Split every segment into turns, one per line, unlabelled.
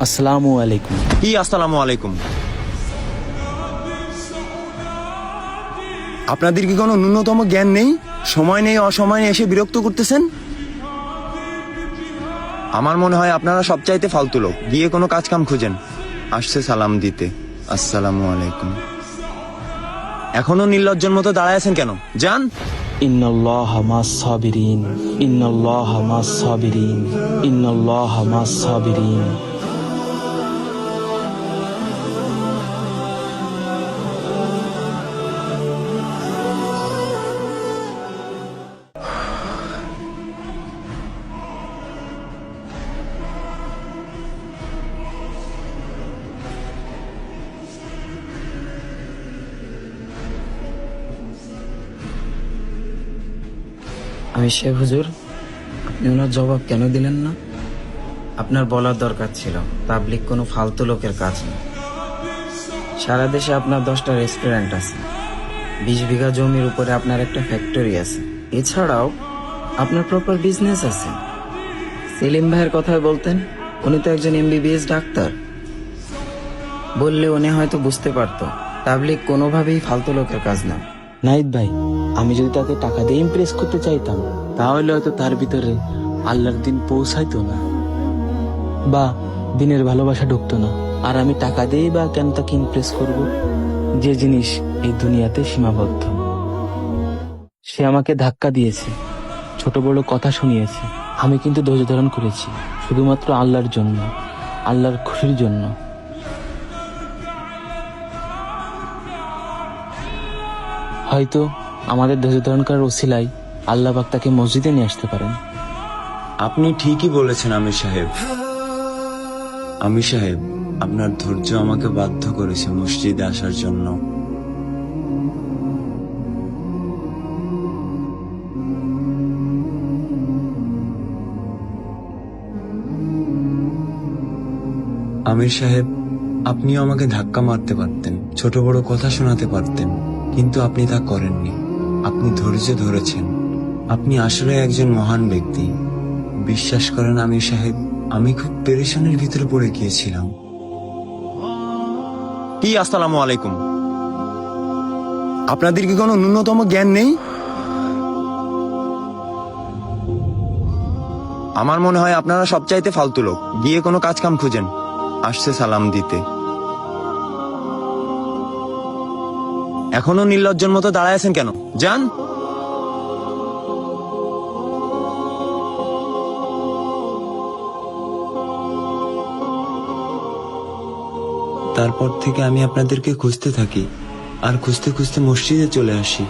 আসসালামু আলাইকুম।
কি আসসালামু আলাইকুম? আপনাদের কি কোনো ন্যূনতম জ্ঞান নেই? সময় নেই, অসময় নেই, এসে বিরক্ত করতেছেন। আমার মনে হয় আপনারা সবচাইতে ফালতু লোক। গিয়ে কোনো কাজ কাম খুঁজেন। আসছে সালাম দিতে। আসসালামু আলাইকুম। এখনো নির্লজ্জের মতো দাঁড়ায় আছেন কেন? যান।
ইন্নাল্লাহা মাস সাবিরিন, ইন্নাল্লাহা মাস সাবিরিন, ইন্নাল্লাহা মাস সাবিরিন।
আমি শেখ হুজুর, আপনি ওনার জবাব কেন দিলেন না? আপনার বলার দরকার ছিল তাবলিগ কোনো ফালতু লোকের কাজ না। সারা দেশে আপনার 10টা রেস্টুরেন্ট আছে, 20 বিঘা জমির উপরে আপনার একটা ফ্যাক্টরি আছে, এছাড়াও আপনার প্রপার বিজনেস আছে। সেলিম ভাইয়ের কথাই বলতেন, উনি তো একজন MBBS ডাক্তার। বললে উনি হয়তো বুঝতে পারতো তাবলিগ কোনোভাবেই ফালতু লোকের কাজ না।
নাহিদ ভাই, আমি যদি তাকে টাকা দিয়ে ইমপ্রেস করতে চাইতাম, তাহলে হয়তো তার ভিতরে আল্লাহর দিন পৌঁছাইতো না, বা দিনের ভালোবাসা ঢুকতো না। আর আমি টাকা দিয়েই বা কেন তাকে ইমপ্রেস করব, যে জিনিস এই দুনিয়াতে সীমাবদ্ধ। সে আমাকে ধাক্কা দিয়েছে, ছোট বড় কথা শুনিয়েছে, আমি কিন্তু ধৈর্য ধারণ করেছি, শুধুমাত্র আল্লাহর জন্য, আল্লাহর খুশির জন্য। হয়তো আমাদের ধৈর্য ধারণ করার ওসিলায় আল্লাহ পাক তাকে মসজিদে নিয়ে আসতে পারেন।
আপনি ঠিকই বলেছেন আমির সাহেব। আমির সাহেব, আপনার ধৈর্য আমাকে বাধ্য করেছে মসজিদে আসার জন্য। আমির সাহেব, আপনিও আমাকে ধাক্কা মারতে পারতেন, ছোট বড় কথা শোনাতে পারতেন, কিন্তু আপনি তা করেননি। আপনি ধৈর্য ধরেছেন। আপনি আসলে একজন মহান ব্যক্তি। বিশ্বাস করেন আমির সাহেব, আমি খুব পেরেশানির ভিতরে পড়ে গিয়েছিলাম। কি আসসালামু আলাইকুম? আপনাদের কি কোনো ন্যূনতম জ্ঞান নেই? আমার মনে হয় আপনারা সবচাইতে ফালতু লোক। গিয়ে কোনো কাজ কাম খুঁজেন। আসছে সালাম দিতে। এখনো নির্লজ্জের মতো দাঁড়ায় আছেন কেন? যান। তারপর থেকে আমি আপনাদেরকে খুঁজতে থাকি, আর খুঁজতে খুঁজতে মসজিদে চলে আসি।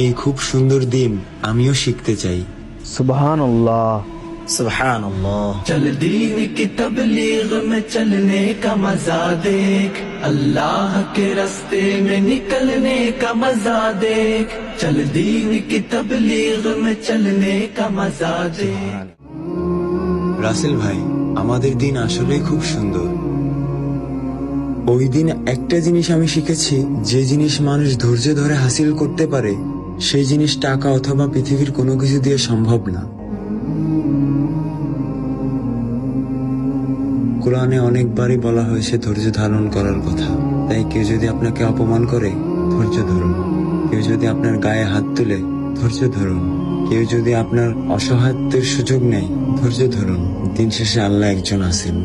এই খুব সুন্দর দিন আমিও শিখতে চাই।
সুবহানাল্লাহ।
সুবহানাল্লাহ।
चल दीन की तबलीग में चलने का मजा देख, अल्लाह के रास्ते में निकलने का मजा देख, चल दीन की तबलीग में चलने का मजा देख।
রাসেল ভাই, আমাদের দিন আসলেই খুব সুন্দর। ওই দিন একটা জিনিস আমি শিখেছি, যে জিনিস মানুষ ধৈর্য ধরে হাসিল করতে পারে, সেই জিনিস টাকা অথবা পৃথিবীর কোনো কিছু দিয়ে সম্ভব না। কোরআনে অনেকবারই বলা হয়েছে ধৈর্য ধারণ করার কথা। তাই কেউ যদি আপনাকে অপমান করে, ধৈর্য ধরুন। কেউ যদি আপনার গায়ে হাত তুলে, ধৈর্য ধরুন। কেউ যদি আপনার অসহায়ত্বের সুযোগ নেয়, ধৈর্য ধরুন। দিন শেষে আল্লাহ একজন আছেন।